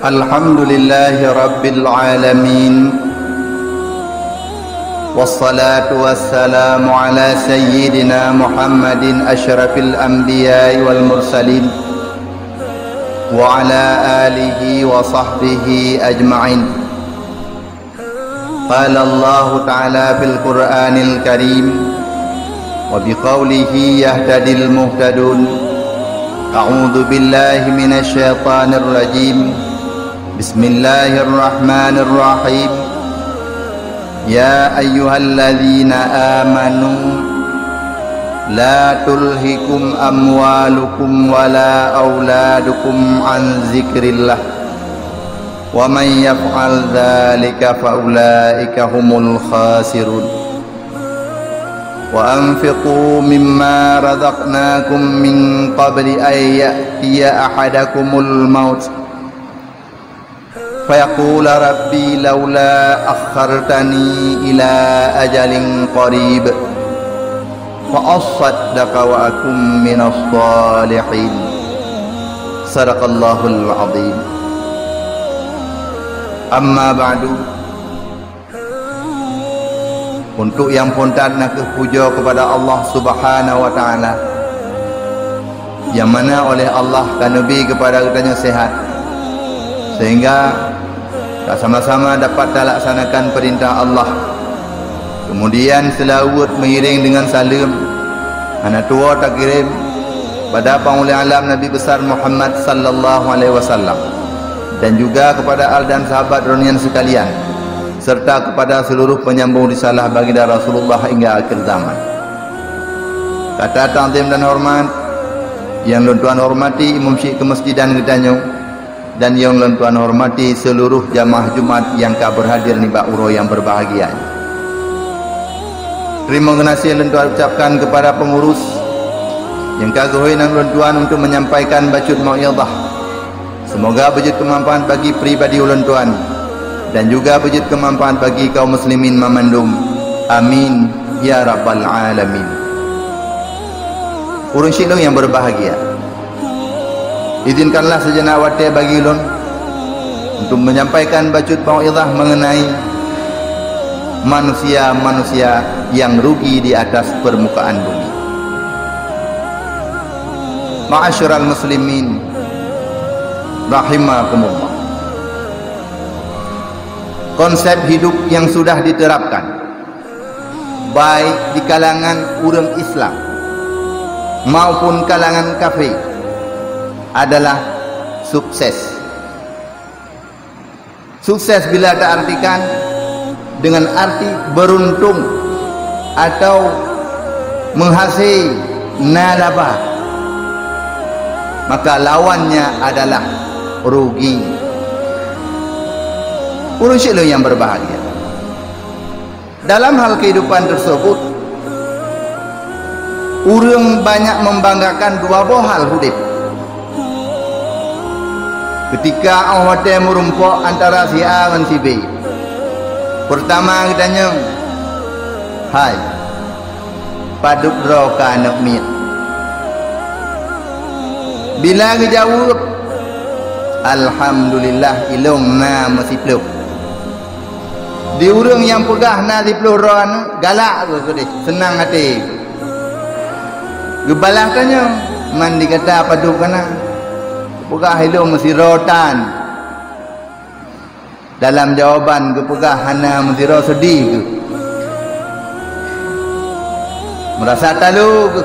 Alhamdulillahi Rabbil Alamin. Wassalatu wassalamu ala Sayyidina Muhammadin asyrafil anbiya'i wal mursalin wa ala alihi wa sahbihi ajma'in. Qala Allah Ta'ala fil Qur'anil Karim wa biqawlihi yahtadil muhtadun. A'udzu billahi minasy syaithanir rajim. Bismillahirrahmanirrahim. Ya ayyuhalladzina amanu la tulhikum amwalukum wala auladukum an zikrillah wa man yaf'al dzalika faulaika humul khasirun. Wa anfiqu mimma razaqnakum min qabli an ya'tiya ahadakumul maut فيقول ربي لولا أخرتني إلى أجل قريب فأصدق وأكن من الصالحين. صدق الله العظيم. أما بعد. Untuk yang pontan nak puja kepada Allah Subhanahu wa taala, yang mana oleh Allah dan Nabi kepada katanya sehat, sehingga kita sama-sama dapat laksanakan perintah Allah. Kemudian selawat mengiring dengan salam anak tua tak kirim pada pengulian alam Nabi besar Muhammad sallallahu alaihi wasallam, dan juga kepada al dan sahabat ronian sekalian, serta kepada seluruh penyambung risalah baginda Rasulullah hingga akhir zaman. Kata ta'zim dan hormat yang tuan hormati Imam Syekh Kemasjidan Gedanyong, dan yang tuan hormati seluruh jamaah Jumat yang berhadir ni bak uro yang berbahagia. Terima kasih tuan ucapkan kepada pengurus yang kagoi nang tuan untuk menyampaikan bacot mau'izah. Semoga berjud kemanfaat bagi pribadi tuan dan juga berjud kemanfaat bagi kaum muslimin memandung. Amin ya rabbal alamin. Urun syilong yang berbahagia, izinkanlah sejenak waktu bagi ulun untuk menyampaikan bacot mau'izah mengenai manusia-manusia yang rugi di atas permukaan bumi. Ma'asyiral muslimin rahimakumullah. Konsep hidup yang sudah diterapkan baik di kalangan orang Islam maupun kalangan kafir adalah sukses. Sukses bila diartikan dengan arti beruntung atau menghasil nalaba, maka lawannya adalah rugi. Uruslah yang berbahagia. Dalam hal kehidupan tersebut, urang banyak membanggakan dua buah hal hidup. Ketika Allah merumpuk antara si A dan si B, pertama katanya, hai paduk roka anak mit. Bila dijawab, alhamdulillah ilung na masih peluk. Di urang yang pegah na si peluk roh galak ke deh, senang hati. Gebalah tanya, mandi kata paduk kana. Pegah hilung mesti rotan. Dalam jawaban ke pegah hana mesti roh sedih ke, merasa talu ke,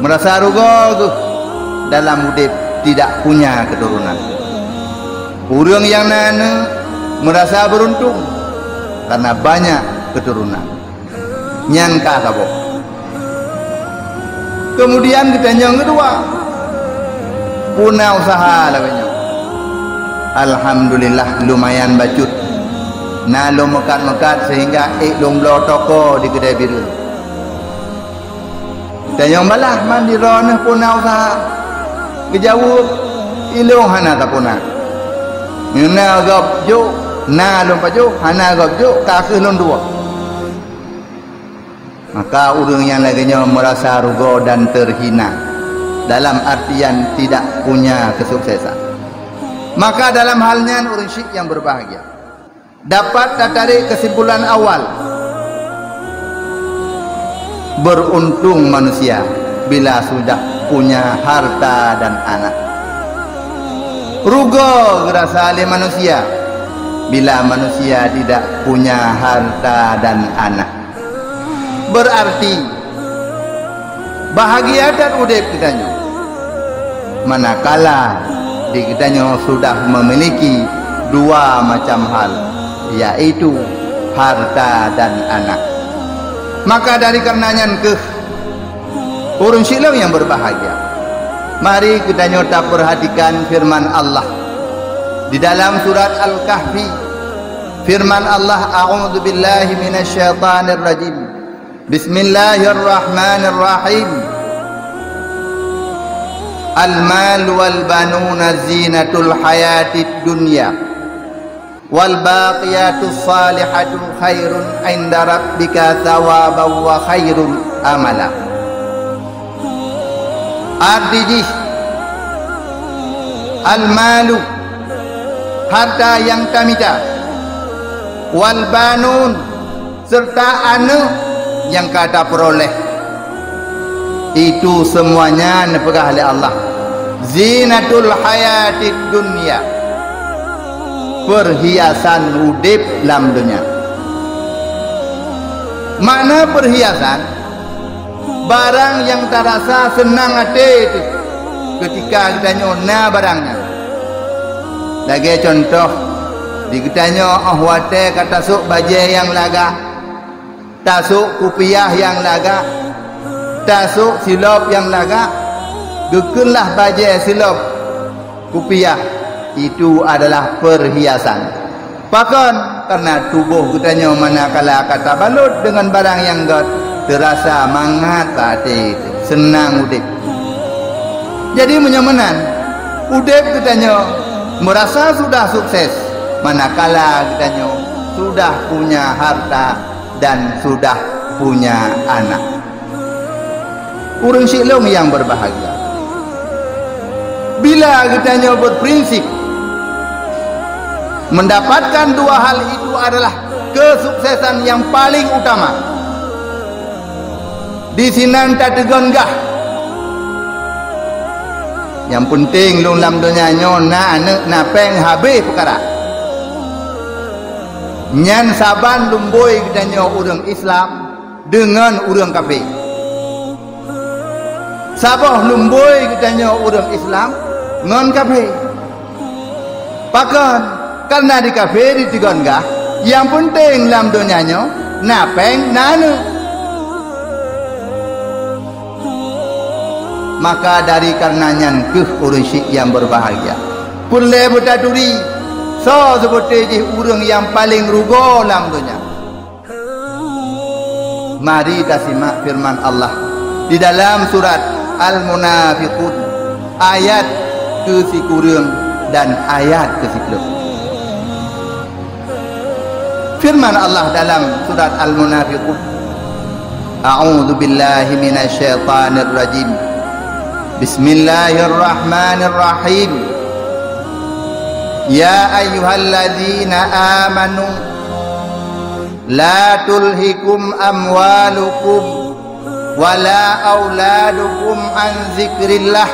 merasa rugo ke, dalam hidup tidak punya keturunan. Orang yang nana merasa beruntung karena banyak keturunan. Nyangka kabok. Kemudian kita yang kedua, punah usaha laganya. Alhamdulillah lumayan bacut. Na lo mekat-mekat sehingga long blo toko di kedai biru. Dan yang malah mandi ronah punah usaha. Kejawab ilung hana tak punah. Mina gap jo, na lo pajo, hana gap jo, kakeh lon dua. Maka orang yang laginya merasa rugo dan terhina, dalam artian tidak punya kesuksesan. Maka dalam halnya orang syirik yang berbahagia dapat tarik kesimpulan awal, beruntung manusia bila sudah punya harta dan anak. Rugo gerasa oleh manusia bila manusia tidak punya harta dan anak. Berarti bahagia dan udip kitanya manakala di kitanya sudah memiliki dua macam hal, yaitu harta dan anak. Maka dari karenanya urun silau yang berbahagia. Mari kita nyata perhatikan firman Allah di dalam surat Al-Kahfi. Firman Allah, a'udzu billahi minasyaitonir rajim. Bismillahirrahmanirrahim. Al-mal wal banuna zinatul hayatid dunya wal baqiyatus salihatu khairun 'inda rabbika thawaban wa khairun amala. Artinya al-malu harta yang tamita, wal banun serta anak yang kata peroleh, itu semuanya nepegah oleh Allah. Zinatul hayatid dunya, perhiasan udip dalam dunia. Mana perhiasan? Barang yang terasa senang hati itu ketika kita nyona barangnya. Lagi contoh di kita nyoh wate kata sok baje yang laga, tasuk kupiah yang laga, tasuk silop yang laga, gekelah baje silop kupiah, itu adalah perhiasan. Bahkan karena tubuh kita nyoh manakala kata balut dengan barang yang terasa mangat hati, senang udip. Jadi menyemenan udip kitanya merasa sudah sukses manakala kitanya sudah punya harta dan sudah punya anak. Urang silong yang berbahagia bila kitanya berprinsip mendapatkan dua hal itu adalah kesuksesan yang paling utama. Di sinan tak tegonggah. Yang penting lu dalam dunia na anak na peng habis perkara. Nyan saban lumboi kitanya orang Islam dengan orang kafir. Sabah lumboi kitanya orang Islam dengan kafir. Bahkan karena di kafir di tegonggah, yang penting dalam dunia na peng na anak. Maka dari karenanya urang syik yang berbahagia pulai berdaduri so seperti urang yang paling rugo dalam dunia. Mari kita simak firman Allah di dalam surat Al-Munafiqun ayat ke-10 dan ayat ke-10. Firman Allah dalam surat Al-Munafiqun, a'udzu billahi minasyaitonir rajim. Bismillahirrahmanirrahim. Ya ayyuhalladzina amanu la tulhikum amwalukum wala auladukum an zikrillah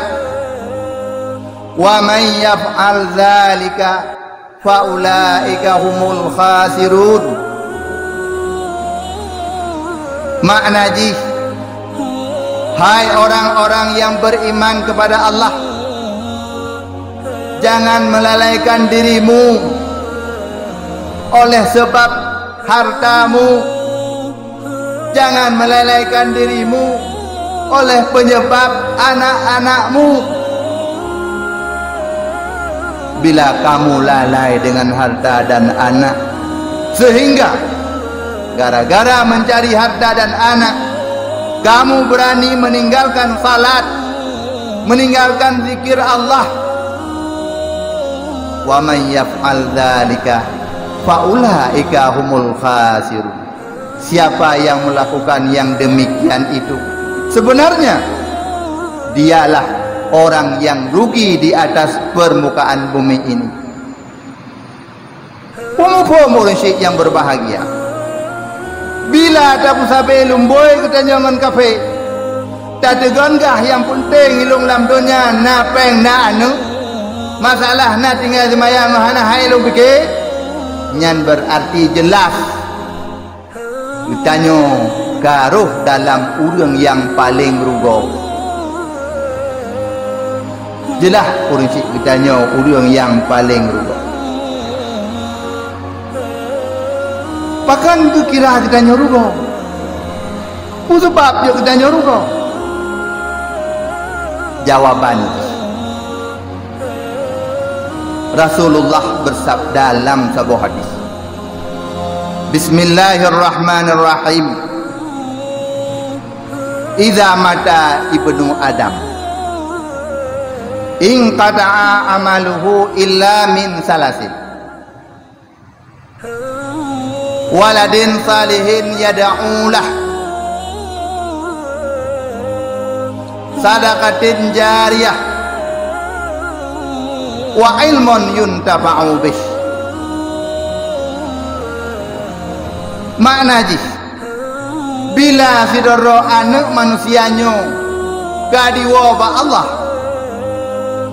wa man yaf'al dzalika fa ulaika humul khasirun. Makna jih, hai orang-orang yang beriman kepada Allah, jangan melalaikan dirimu oleh sebab hartamu, jangan melalaikan dirimu oleh penyebab anak-anakmu. Bila kamu lalai dengan harta dan anak, sehingga gara-gara mencari harta dan anak kamu berani meninggalkan salat, meninggalkan zikir Allah. Wa man yaf'al dzalika fa ulaika humul khasirun. Siapa yang melakukan yang demikian itu, sebenarnya dialah orang yang rugi di atas permukaan bumi ini. Umum syekh yang berbahagia. Bila ada pusabe lumboy katanya ngan kafe. Tak tegangah yang penting ilung lam dunia na peng na anu. Masalah na tinggal semayang hana hai lu fikir. Nyan berarti jelas. Ditanya garuh dalam urang yang paling rugo. Jelas urang syekh ditanya urang yang paling rugo. Pakan tu kira kita nyorugo. Sebab dia kita nyorugo. Jawaban Rasulullah bersabda dalam sebuah hadis. Bismillahirrahmanirrahim. Idza mata ibnu Adam in qata'a amaluhu illa min salasin. Waladin salihin yada'ulah, sadaqatin jariyah, wa ilmun yuntafa'u bih. Makna jis, bila sidoro anak manusianya kadiwa ba Allah,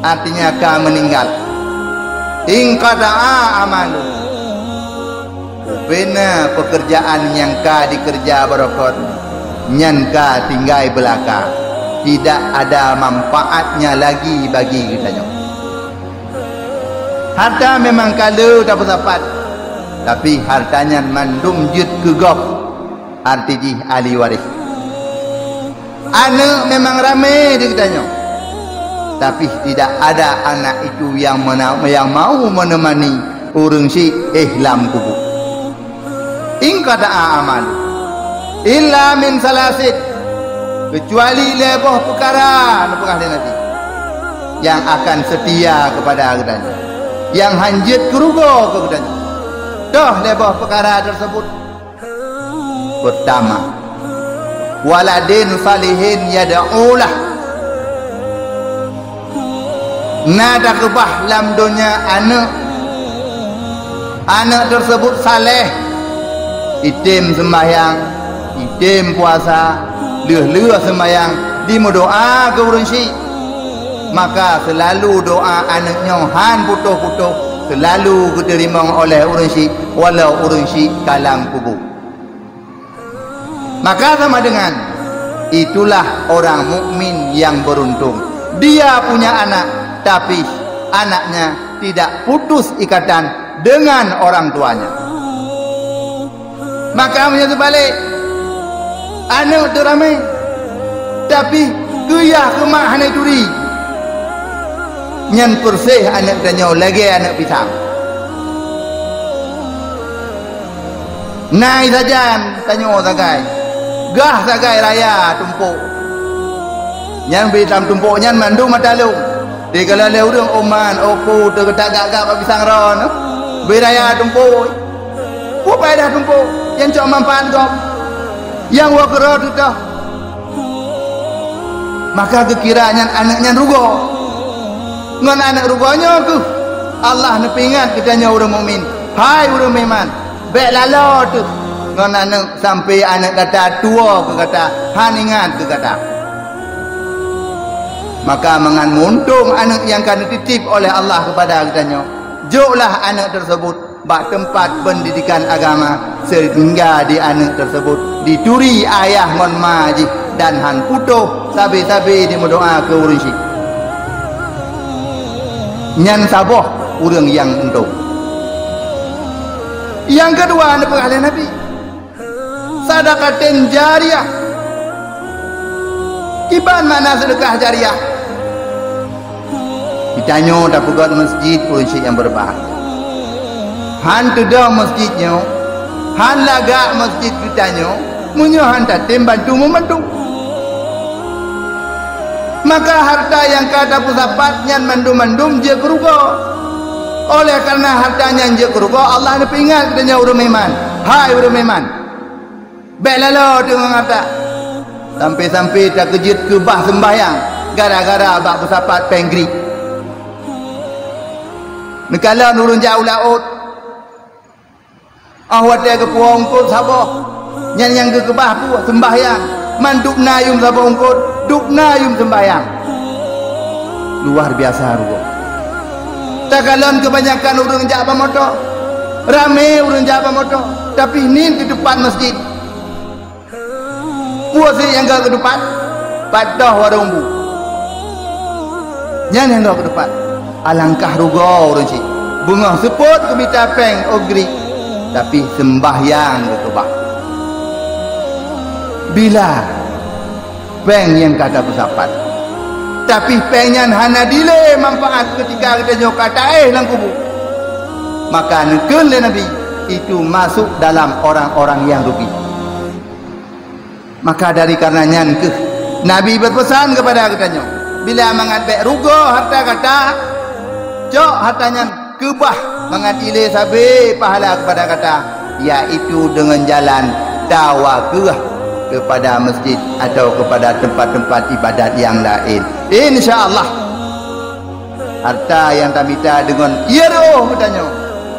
artinya ka meninggal. In qada'a amalu, bena pekerjaan yang ka dikerja barakot nyan ka tinggal belaka, tidak ada manfaatnya lagi bagi kita. Harta memang kalau tak bersapat, tapi hartanya mandum jut kegop, arti jih ahli waris. Anak memang ramai dia katanya, tapi tidak ada anak itu yang mau menemani urang si ihlam kubur. In qada'a amal illa min salasit, kecuali lebih perkara nanti yang akan setia kepada agdanya, yang hanjit kerugo kepadanya. Dah lebih perkara tersebut. Pertama, waladin salihin yada'ulah, nada kebah dalam dunia anak tersebut saleh, itim sembahyang, itim puasa, leh-leh sembahyang, dimudoa ke urang syekh, maka selalu doa anaknya han putuh-putuh selalu diterima oleh urang syekh walau urang syekh kalam kubur. Maka sama dengan itulah orang mukmin yang beruntung. Dia punya anak, tapi anaknya tidak putus ikatan dengan orang tuanya. Maka menyatu balik, anak tu ramai, tapi guyah ke mak anak turi. Nyan persih anak tanya lagi anak pisang. Nai saja tanya sagai, gah sagai raya tumpuk. Nyan bitam tumpuk nyan mandu matalung. Dia kalau le urang oman oku tergetak gagak pisang ron. Beraya tumpuk. Apa dah tumpuk? Yang cok manfaat kau, yang wakro tu dah. Maka kekiranya anaknya rugo, ngan anak rugonya tu Allah nepingat kitanya orang mukmin. Hai orang iman, baik lalo tu ngan anak sampai anak kata tua ke kata han ingat ke kata. Maka mengan muntung anak yang kan dititip oleh Allah kepada kitanya. Joklah anak tersebut bak tempat pendidikan agama sehingga di anak tersebut dituri ayah ngon maji dan han putuh sabi-sabi di mendoa ke urang syekh. Nyan saboh urang yang untung. Yang kedua ada pengalaman Nabi, sadaqatin jariyah. Kiban mana sedekah jariyah? Ditanya dah pegat masjid urang syekh yang berbahagia. Han tudah masjidnya, han lagak masjid kitanya, munyo han tatim bantu membantu. Maka harta yang kata pusapat nyan mandum-mandum je kerugo. Oleh karena hartanya je kerugo, Allah nak ingat katanya urang iman. Hai urang iman, baik lalu dengan harta. Sampai-sampai tak kejut ke bah sembahyang, gara-gara abak bersapat penggri. Nekala nurun jauh laut. Awat dia ke puang ungkut sabah. Yang ke kebah tu sembahyang. Manduk nayum sabah ungkut, duk nayum sembahyang. Luar biasa rugo. Takalon kebanyakan urang jaba motor. Rame urang jaba motor, tapi nin ke depan masjid. Puasa yang ke depan, padah warumbu. Yang ke depan. Alangkah rugo urang si. Bunga seput ke mitapeng ogri. Tapi sembahyang ke kebah. Bila peng yang kata bersapat, tapi pengyan hana dile manfaat ketika kita jauh kata lang kubu, maka nekun le Nabi itu masuk dalam orang-orang yang rugi. Maka dari karenanya Nabi berpesan kepada katanya, bila mengadbek rugo harta kata, jok hartanya kebah mengadile sabe pahala kepada kata, yaitu dengan jalan tawakal kepada masjid atau kepada tempat-tempat ibadat yang lain. InsyaAllah harta yang tak minta dengan iroh katanya,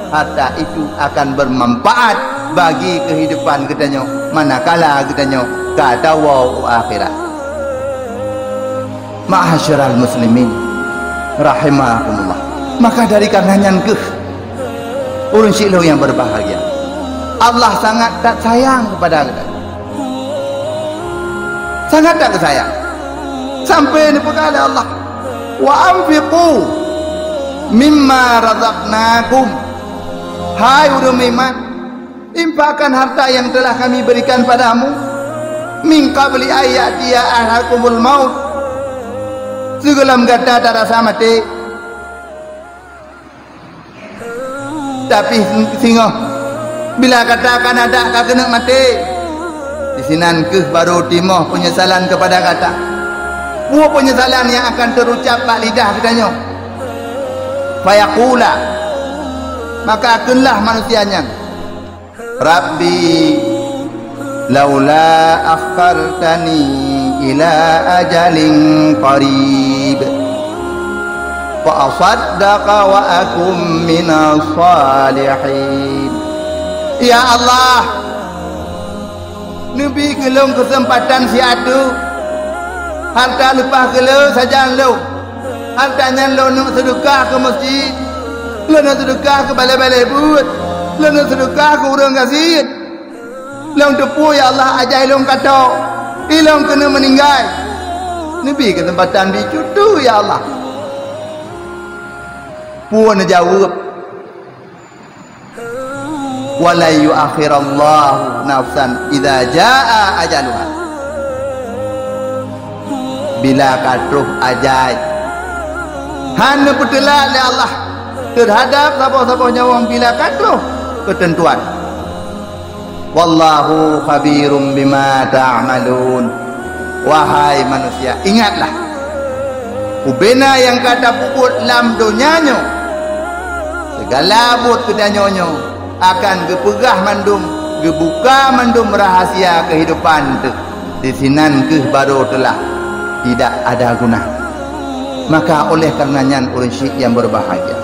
harta itu akan bermanfaat bagi kehidupan katanya, manakala katanya kadawa akhirat. Ma'asyiral muslimin rahimakumullah. Maka dari karenanya urang silo yang berbahagia, Allah sangat tak sayang kepada kita. Sangat tak sayang. Sampai ni perkara Allah, wa anfiqu mimma razaqnakum. Hai orang beriman, infakkan harta yang telah kami berikan padamu. Min qabli ayatiya ahadakumul maut. Sebelum kata tak rasa mati. Tapi singo bila katakan ada kau kena mati, di sinan baru timoh penyesalan kepada kata. Buah penyesalan yang akan terucap bak lidah katanya. Fayaqula, maka akunlah manusianya, Rabbi laula akhartani ila ajalin qarib fa asaddaqa wa akum minas salihin. Ya Allah, Nabi kelong kesempatan si adu harta lepas kelong saja lo, hartanya lo nak sedekah ke masjid, lo nak sedekah ke balai-balai but, lo nak sedekah ke orang kasih, lo tepu ya Allah ajai lo kata ilong kena meninggal. Nabi kesempatan dicutu ya Allah, puan jawab, wala yuakhirallahu nafsan idza jaa ajaluha. Bila katruh ajal hanya bertelak oleh Allah terhadap siapa-siapa nyawang bila katruh ketentuan. Wallahu khabirum bima ta'malun. Wahai manusia, ingatlah ubena yang kata puput lam donyanya, segala but kedanyonyo akan gepegah mandum, gebuka mandum rahasia kehidupan tu. Di sinan baru telah tidak ada guna. Maka oleh karenanya orang syik yang berbahagia,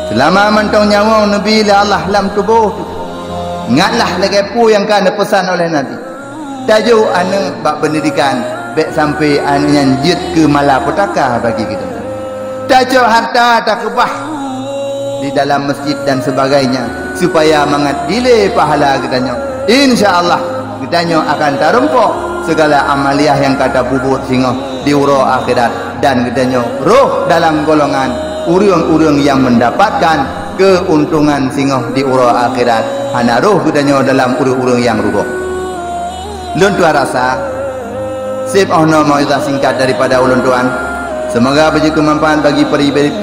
selama mentong nyawa Nabi Allah lam tubuh tu, ingatlah lagi pu yang kan pesan oleh Nabi. Tajuk anu bab pendidikan baik sampai anu yang jid ke malapetaka bagi kita. Tajuk harta tak kebah di dalam masjid dan sebagainya supaya mengadili pahala kitanya. InsyaAllah kitanya akan tarumpuk segala amaliah yang kata bubut singoh di uro akhirat, dan kitanya roh dalam golongan urang-urang yang mendapatkan keuntungan singoh di uro akhirat. Hana roh kitanya dalam urang-urang yang rugoh. Ulun tuan rasa sip ohno mauizah singkat daripada ulun tuan. Semoga beri kemanfaat bagi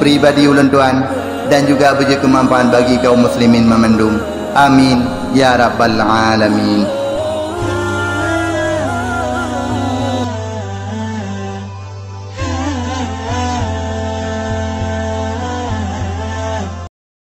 pribadi ulun tuan dan juga beri kemanfaat bagi kaum muslimin memendung. Amin ya rabbal alamin.